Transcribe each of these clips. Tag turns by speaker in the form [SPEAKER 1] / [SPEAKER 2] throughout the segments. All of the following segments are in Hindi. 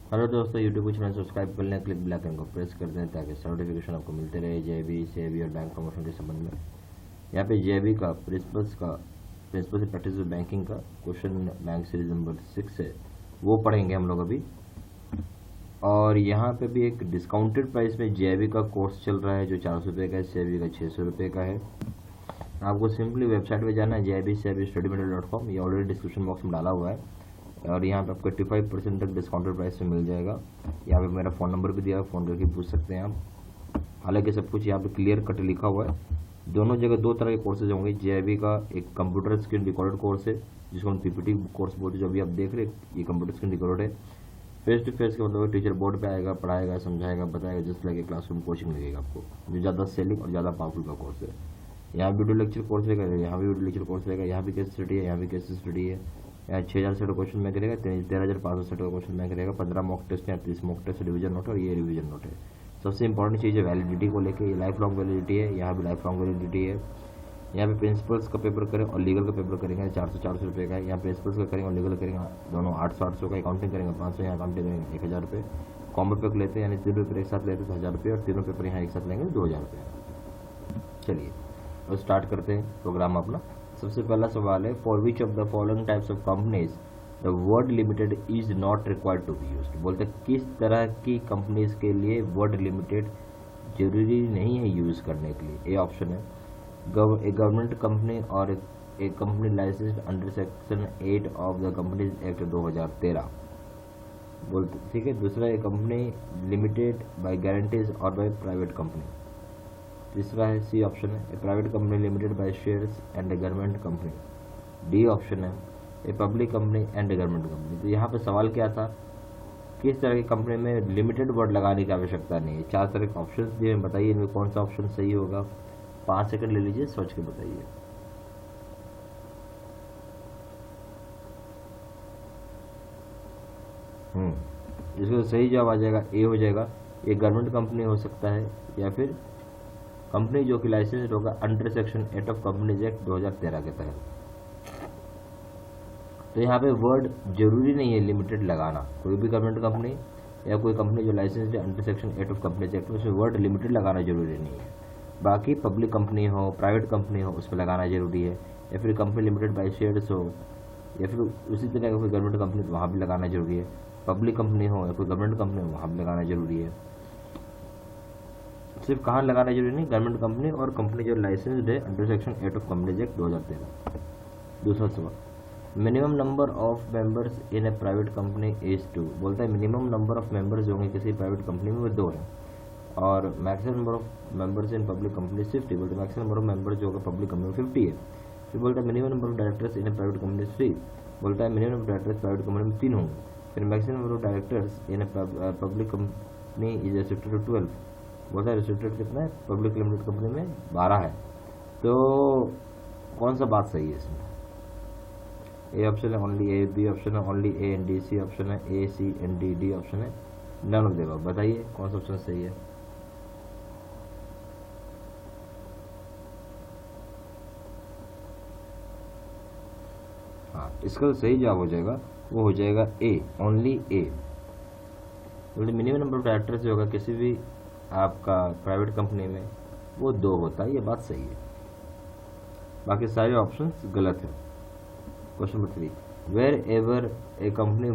[SPEAKER 1] हेलो दोस्तों, यूट्यूब को चैनल सब्सक्राइब कर लें, क्लिक बेल आइकन को प्रेस कर दें ताकि नोटिफिकेशन आपको मिलते रहे जेबी सेबी और बैंक प्रमोशन के संबंध में। यहाँ पे जेबी का प्रिंसिपल से प्रैक्टिस बैंकिंग का क्वेश्चन बैंक सीरीज नंबर 6 है, वो पढ़ेंगे हम लोग अभी। और यहाँ पे भी एक डिस्काउंटेड प्राइस में जेबी का कोर्स चल रहा है जो 400 रुपये का है, सेबी का 600 रुपये का है। आपको सिंपली वेबसाइट पे जाना है jbsebstudymentor.com, ये ऑलरेडी डिस्क्रिप्शन बॉक्स में डाला हुआ है। और यहाँ पे आपको 85% तक डिस्काउंटेड प्राइस में मिल जाएगा। यहाँ पे मेरा फ़ोन नंबर भी दिया है, फ़ोन करके पूछ सकते हैं आप। हालांकि सब कुछ यहाँ पे क्लियर कट लिखा हुआ है। दोनों जगह दो तरह के कोर्सेज होंगे। जेआईबी का एक कंप्यूटर स्क्रीन रिकॉर्डेड कोर्स है जिसको हम पीपीटी कोर्स बोलते हैं, जो अभी आप देख रहे हैं ये कंप्यूटर स्क्रीन रिकॉर्ड है। फेस टू फेस का मतलब टीचर बोर्ड पे आएगा, पढ़ाएगा, समझाएगा, बताएगा, जस्ट लाइक क्लासरूम कोचिंग लगेगा आपको, जो ज़्यादा सेलिंग और ज़्यादा पावरफुल का कोर्स है। यहाँ वीडियो लेक्चर कोर्स रहेगा, यहाँ भी वीडियो लेक्चर कोर्स रहेगा, यहाँ भी केस स्टडी है, यहाँ भी केस स्टडी है। यहाँ 6000 सेट क्वेश्चन बैंक रहेगा, 13500 सेट का क्वेश्चन बैंक रहेगा, 15 मॉक टेस्ट या 30 मॉक टेस्ट रिवीजन नोट, और ये रिवीजन नोट है। सबसे इंपॉर्टेंट चीज़ है वैलिडिटी को लेकर, ये लाइफ लॉन्ग वैलिडिटी है, यहाँ भी लाइफ लॉन्ग वैलिडिटी है। यहाँ पे प्रिंसिपल्स का पेपर करें और लीगल का पेपर करेंगे 400 रुपये का है। यहाँ प्रिंसिपल्स का करेंगे और लीगल करेंगे दोनों 800 का। अकाउंटिंग करेंगे 500, यहाँ अकाउंटिंग करेंगे 1000 रुपये। कॉम्बो पेपर लेते हैं, यानी 3 पेपर एक साथ लेते हैं तो 1000 रुपये, और तीनों पेपर यहाँ एक साथ लेंगे 2000 रुपये। चलिए और स्टार्ट करते हैं प्रोग्राम अपना। सबसे पहला सवाल है, for which of the following types of companies the word limited is not required to be used. बोलते किस तरह की कंपनीज के लिए वर्ड लिमिटेड जरूरी नहीं है यूज़ करने के लिए। ए ऑप्शन है ए गवर्नमेंट कंपनी और a company licensed under section 8 of the companies act 2013। बोलते ठीक है। दूसरा a company limited by guarantees और बाय प्राइवेट कंपनी। तीसरा है सी ऑप्शन है a private company limited by shares and a government company. D option है a public company and a government company. तो यहाँ पे सवाल क्या था, किस तरह की कंपनी में लिमिटेड वर्ड लगाने की आवश्यकता नहीं है। 4 तरह के ऑप्शन दिए, बताइए इनमें कौन सा ऑप्शन सही होगा। 5 सेकंड ले लीजिए, सोच के बताइए। इसका सही जवाब आ जाएगा ए हो जाएगा। ये गवर्नमेंट कंपनी हो सकता है या फिर कंपनी जो कि लाइसेंस होगा under section 8 of companies act 2013 के तहत। तो यहाँ पे वर्ड जरूरी नहीं है लिमिटेड लगाना। कोई भी गवर्नमेंट कंपनी या कोई कंपनी जो लाइसेंस है under section 8 of companies act, उसमें वर्ड लिमिटेड लगाना जरूरी नहीं है। बाकी पब्लिक कंपनी हो, प्राइवेट कंपनी हो, उसमें लगाना जरूरी है। या फिर कंपनी लिमिटेड बाय शेयर्स हो, या फिर उसी तरह का कोई गवर्नमेंट कंपनी तो वहाँ भी लगाना जरूरी है। पब्लिक कंपनी हो या कोई गवर्नमेंट कंपनी हो, वहाँ भी लगाना जरूरी है। सिर्फ कहाँ लगाना जरूरी नहीं, गवर्नमेंट कंपनी और कंपनी जो लाइसेंस्ड है under section 8 of companies act 2013। दूसरा सवाल, minimum number of members in a private company is 2। बोलता है मिनिमम नंबर ऑफ मेंबर्स जो होंगे किसी प्राइवेट कंपनी में वो 2 हैं, और maximum number of members in public company 50। बोलते हैं मैक्सिमम नंबर ऑफ मेंबर्स जो होगा पब्लिक कंपनी में 50 है। फिर बोलता है minimum number of directors in a private company 3। बोलता है minimum number of directors private company में 3 होंगे। फिर maximum number of directors in a public company is restricted to 12। बोलता है रेस्ट्रिक्टेड कितना है, पब्लिक लिमिटेड कंपनी में 12 है। तो कौन सा बात सही है इसमें? ए ऑप्शन है ओनली ए, बी ऑप्शन है only A and D, C option है A C and D, D option है नन ऑफ द अबव। बताइए कौन सा ऑप्शन सही है। हाँ, इसका सही जवाब हो जाएगा, वो हो जाएगा A, only A. Minimum number of directors जो होगा किसी भी आपका प्राइवेट कंपनी में वो 2 होता है, ये बात सही है। बाकी सारे ऑप्शंस गलत है। Question number 3, whenever a company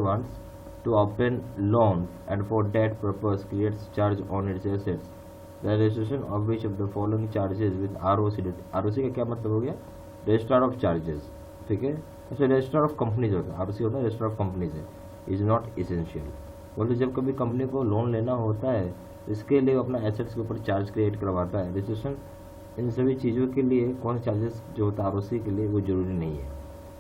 [SPEAKER 1] wants to obtain loan and for that purpose creates charge on its assets, the registration of which of the following charges with ROC। ROC का क्या मतलब हो गया, रजिस्ट्रार ऑफ चार्जेस। ठीक है, अच्छा रजिस्ट्रार ऑफ कंपनीज होता है, ROC होता है रजिस्ट्रार ऑफ कंपनीज है। Is not essential. बोलते जब कभी कंपनी को लोन लेना होता है इसके लिए अपना एसेट्स के ऊपर चार्ज क्रिएट करवाता है। रजिस्ट्रेशन इन सभी चीज़ों के लिए कौन से चार्जेस जो होता है ROC के लिए वो जरूरी नहीं है।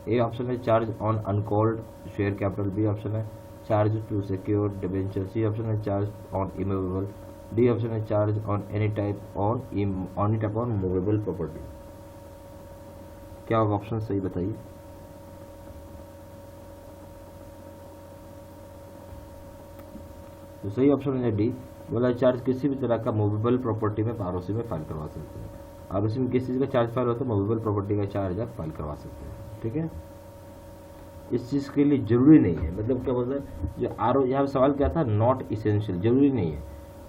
[SPEAKER 1] ए ऑप्शन है charge on uncalled share capital. B option है charge to secure debenture. C option है charge on immovable. D option है charge on any type on movable property. क्या होगा ऑप्शन सही बताइए। तो सही ऑप्शन है डी। बोला चार्ज किसी भी तरह का मूवेबल प्रॉपर्टी में ROC में फाइल करवा सकते हैं। ROC में किस चीज़ का चार्ज फाइल होता है, मूवेबल प्रॉपर्टी का चार्ज आप फाइल करवा सकते हैं। ठीक है, इस चीज़ के लिए जरूरी नहीं है। मतलब क्या बोलते हैं, जो आर यहाँ सवाल क्या था, नॉट इसेंशियल, जरूरी नहीं है।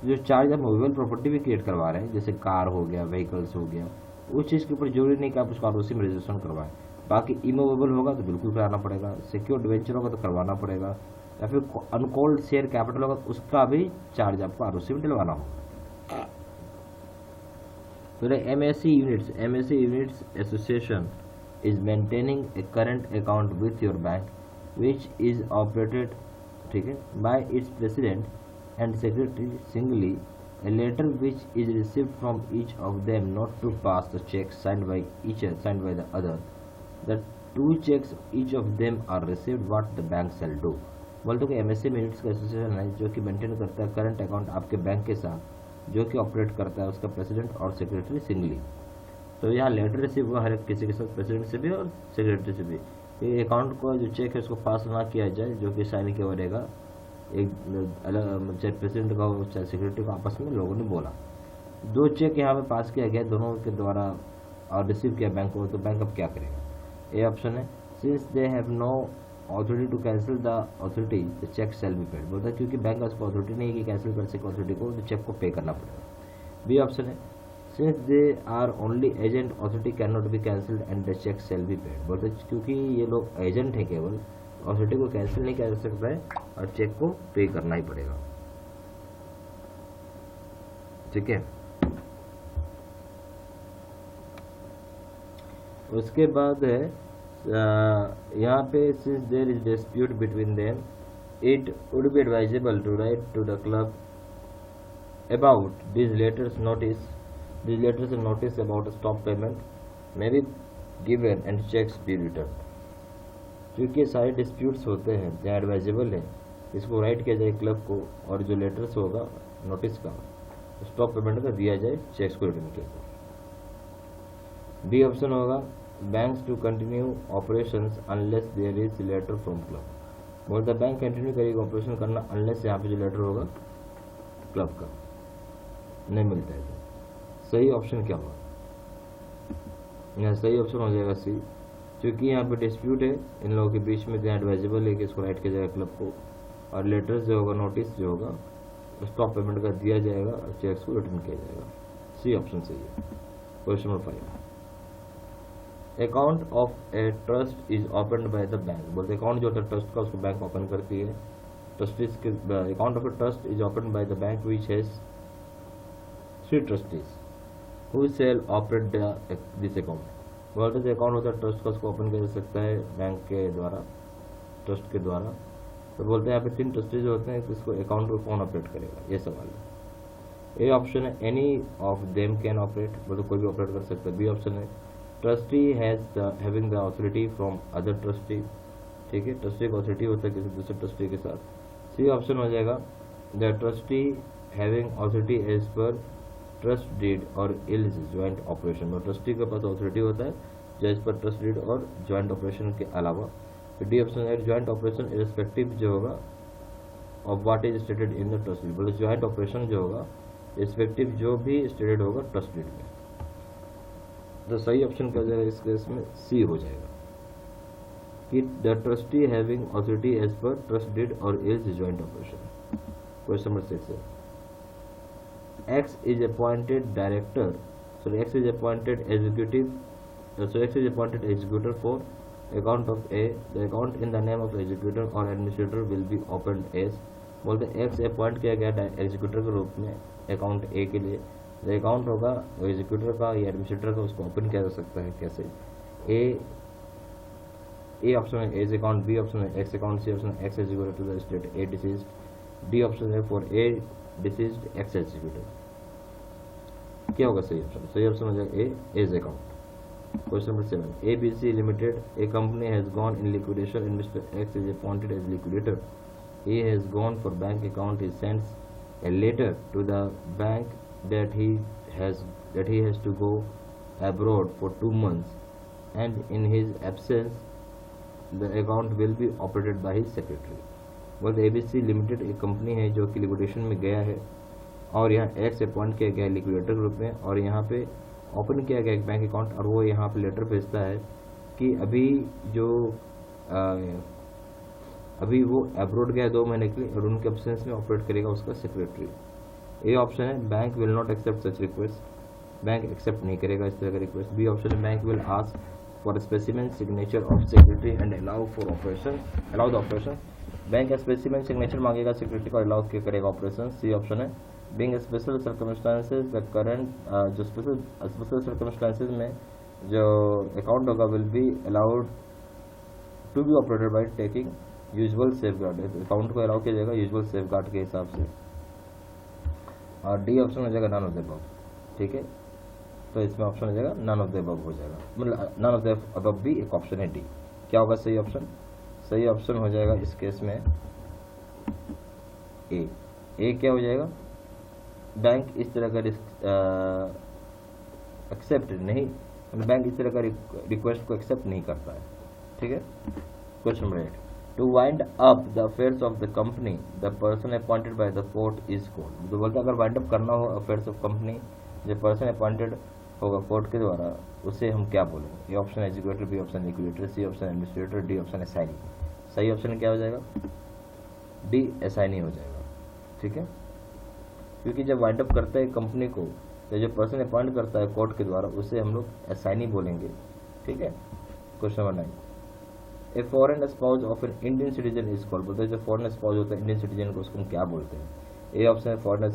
[SPEAKER 1] जो चार्ज आप मूवेबल प्रॉपर्टी भी क्रिएट करवा रहे हैं, जैसे कार हो गया, व्हीकल्स हो गया, उस चीज़ के ऊपर जरूरी नहीं कि आप उसको आरओसी में रजिस्ट्रेशन करवाएं। बाकी इमूवेबल होगा तो बिल्कुल कराना पड़ेगा, सिक्योर्ड वेंचर होगा तो करवाना पड़ेगा, या फिर अनकॉल्ड शेयर कैपिटल होगा तो उसका भी चार्ज आपको आरओसी में डलवाना होगा। तो MSC units association is maintaining a current account with your bank which is operated, ठीक है, by its president and secretary singly. A letter which is received from each of them not to pass the check signed by the other. The two checks each of them are received, what the bank shall do. बोलते कि MSC यूनिट्स का एसोसिएशन है जो कि मेंटेन करता है करंट अकाउंट आपके बैंक के साथ, जो कि ऑपरेट करता है उसका प्रेसिडेंट और सेक्रेटरी सिंगली। तो यहाँ लेटर रिसीव हुआ हर एक किसी के साथ, प्रेसिडेंट से भी और सेक्रेटरी से भी। ये अकाउंट को जो चेक है उसको पास ना किया जाए, जो कि साइन किया रहेगा एक अलग, चाहे प्रेसिडेंट का हो चाहे सेक्रेटरी का, आपस में लोगों ने बोला। दो चेक यहाँ पे पास किया गया दोनों के द्वारा और रिसीव किया बैंक को, तो बैंक अब क्या करेगा। ये ऑप्शन है, since they have no authority to cancel the authority the cheque shall be paid. बोलता है क्योंकि बैंक का उसको ऑथोरिटी नहीं है कि कैंसिल कर सके ऑथोरिटी को, तो चेक को पे करना पड़ेगा। बी ऑप्शन है, since they are only agent authority can not be cancelled and the cheque shall be paid. बोलते क्योंकि ये लोग एजेंट हैं केवल, ऑथोरिटी को कैंसिल नहीं किया जा सकता है और चेक को पे करना ही पड़ेगा। ठीक है, उसके बाद है यहाँ पे, since there is dispute between them it would be advisable to write to the club about this letters notice. These letters and notice about a stop payment may be given and checks be returned. क्योंकि सारे डिस्प्यूट्स होते हैं जहाँ एडवाइजेबल है, इसको राइट किया जाए क्लब को, और जो लेटर्स होगा नोटिस का स्टॉप पेमेंट का दिया जाए, चेक्स को रिटर्न किया जाए। बी ऑप्शन होगा, banks to continue operations unless there is letter from club. बोलता बैंक कंटिन्यू करेगा ऑपरेशन करना अनलेस यहाँ पे जो लेटर होगा क्लब का नहीं मिलता है। सही ऑप्शन क्या होगा, यहाँ सही ऑप्शन हो जाएगा सी, क्योंकि यहाँ पे डिस्प्यूट है इन लोगों के बीच में, जहाँ एडवाइजेबल है कि इसको राइट किया जाएगा क्लब को, और लेटर्स जो होगा, नोटिस जो होगा स्टॉप पेमेंट का दिया जाएगा और चेक्स को रिटर्न किया जाएगा। सी ऑप्शन सही है। Question number 5, account of a trust is open by the bank. बोलते अकाउंट जो होता है ट्रस्ट का उसको बैंक ओपन करती है। ट्रस्टीज के account of a trust is open by the bank which has 3 trustees who shall operate this account। बोलते जो अकाउंट होता है ट्रस्ट का उसको ओपन किया जा सकता है बैंक के द्वारा, ट्रस्ट के द्वारा। तो बोलते हैं यहाँ पे 3 ट्रस्टीज होते हैं, इसको अकाउंट को कौन ऑपरेट करेगा, ये सवाल है। ए ऑप्शन है, any of them can operate, बोलते कोई भी ऑपरेट कर सकता है। बी ऑप्शन है, trustee having the authority from other trustee. ठीक है, ट्रस्टी का ऑथोरिटी होता है किसी दूसरे ट्रस्टी के साथ। सी ऑप्शन हो जाएगा, the trustee having authority as per trust deed or all joint operation. और ट्रस्टी के पास ऑथोरिटी होता है जैसे पर ट्रस्ट डीड और ज्वाइंट ऑपरेशन के अलावा। डी ऑप्शन है, ज्वाइंट ऑपरेशन इरेस्पेक्टिव जो होगा of what is stated in the trust deed. बोले ज्वाइंट ऑपरेशन जो होगा रिस्पेक्टिव जो भी स्टेटेड होगा ट्रस्ट डीड में। तो सही ऑप्शन क्या हो जाएगा इस केस में, सी हो जाएगा कि the trustee having authority as per trust deed और is joint operation. Question number 6 है, X is appointed director, X is appointed executive, X is appointed executor for account of A. The account in the name of executor or administrator will be opened as। बोलते X अपॉइंट किया गया एग्जीक्यूटर के रूप में अकाउंट A के लिए, जो अकाउंट होगा वो एग्जीक्यूटर का या एडमिनिस्ट्रेटर का, उसको ओपन किया जा सकता है कैसे। ए ऑप्शन है एज अकाउंट, बी ऑप्शन है एक्स अकाउंट, सी ऑप्शन है X executor to the state A deceased, D option है for A deceased X executive. क्या होगा सही ऑप्शन, सही ऑप्शन हो जाएगा A A's account. Question number 7, ABC limited a company has gone in liquidation and mister X is appointed as liquidator. A has gone for bank account, he sends a letter to the bank that he has to go abroad for 2 months and in his absence the account will be operated by his secretary। बोलते ABC लिमिटेड एक कंपनी है जो कि लिक्विडेशन में गया है और यहाँ एक्स अपॉइंट किया गया लिक्विडेटर के रूप में, और यहाँ पे ओपन किया गया एक बैंक अकाउंट, और वो यहाँ पे लेटर भेजता है कि अभी जो अभी वो अब्रॉड गया 2 महीने के लिए और उनके एब्सेंस में ऑपरेट करेगा उसका सेक्रेटरी। ए ऑप्शन है bank will not accept such request, bank accept नहीं करेगा इस तरह का रिक्वेस्ट। बी ऑप्शन है bank will ask for specimen signature of secretary and allow the operation, bank specimen signature मांगेगा सेक्रेटरी को, अलाउ करेगा ऑपरेशन। सी ऑप्शन है being special circumstances the current जो स्पेशल सर्कमस्टांसेस में जो अकाउंट होगा will be allowed to be operated by taking usual safeguard, account को अलाउ किया जाएगा यूजुअल सेफगार्ड के हिसाब से। और डी ऑप्शन हो जाएगा नन ऑफ द अबव, ठीक है, तो इसमें ऑप्शन हो जाएगा नन ऑफ द अबव हो जाएगा, मतलब नन ऑफ द अबव भी एक ऑप्शन है डी। क्या होगा सही ऑप्शन? सही ऑप्शन हो जाएगा इस केस में ए क्या हो जाएगा? बैंक इस तरह का एक्सेप्ट नहीं, मतलब बैंक इस तरह का रिक्वेस्ट को एक्सेप्ट नहीं करता है, ठीक है। Question number 8, to wind up the affairs of the company the person appointed by the court is called. तो बोलते अगर वाइंड अप करना हो अफेयर्स ऑफ कंपनी, जो पर्सन अपॉइंटेड होगा कोर्ट के द्वारा, उसे हम क्या बोलेंगे? A option executive, B option liquidator, C option administrator, D option assignee. सही ऑप्शन क्या हो जाएगा? डी असाइनी हो जाएगा, ठीक है, क्योंकि जब वाइंड अप करते हैं कंपनी को तो जो पर्सन अपॉइंट करता है कोर्ट के द्वारा उसे हम लोग असाइनी बोलेंगे, ठीक है। Question number 9, a foreign spouse of an Indian citizen is called. बोलते हैं जो फॉरेन स्पाउस होता है इंडियन सिटीजन को, उसको हम क्या बोलते हैं? ए ऑप्शन है फॉरेन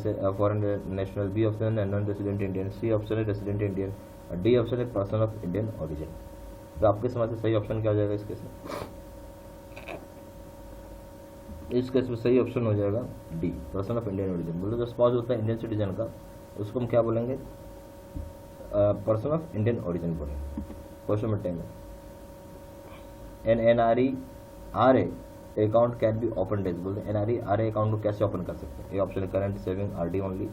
[SPEAKER 1] नेशनल, बी ऑप्शन है non resident Indian, C option है रेसिडेंट इंडियन, और डी ऑप्शन है पर्सन ऑफ इंडियन ओरिजिन। तो आपके समझ से सही ऑप्शन क्या हो जाएगा इस केस में? इस केस में सही ऑप्शन हो जाएगा D, person of Indian origin. बोलते जो स्पाउस होता है इंडियन सिटीजन का, उसको हम क्या बोलेंगे? पर्सन ऑफ इंडियन ओरिजिन बोलेंगे। Question number 10, N NRE R A account can be open days. बोलते हैं एनआरई आर ए अकाउंट को कैसे ओपन कर सकते हैं? ए ऑप्शन है current saving RD only,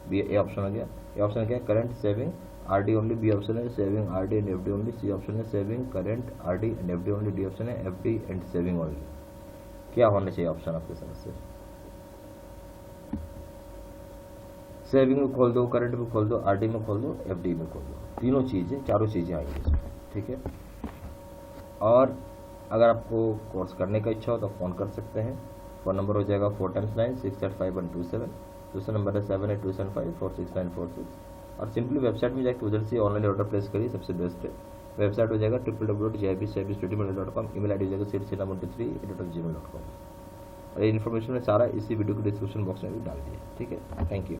[SPEAKER 1] B A option हो गया, ए ऑप्शन क्या है current saving RD only, B option है saving RD and FD only, C option है saving current RD and FD only, D option है एफडी एंड सेविंग ओनली। क्या होना चाहिए ऑप्शन आपके समझ से? सेविंग में खोल दो, करंट में खोल दो, आरडी में खोल दो, एफडी में खोल दो, तीनों चीजें, चारों चीजें आएंगी इसमें, ठीक है। और अगर आपको कोर्स करने का इच्छा हो तो फ़ोन कर सकते हैं। फ़ोन नंबर हो जाएगा 4 × 9 685 दूसरा नंबर है 782754 46946। और सिंपली वेबसाइट में जाकर उधर से ऑनलाइन ऑर्डर प्लेस करिए, सबसे बेस्ट है। वेबसाइट हो जाएगा www.jibstudymail.com, ईमेल आईडी हो जाएगा sirsinam13@gmail.com। और ये इन्फॉर्मेशन में सारा इसी वीडियो के डिस्क्रिप्शन बॉक्स में भी डाल दिया, ठीक है। Thank you.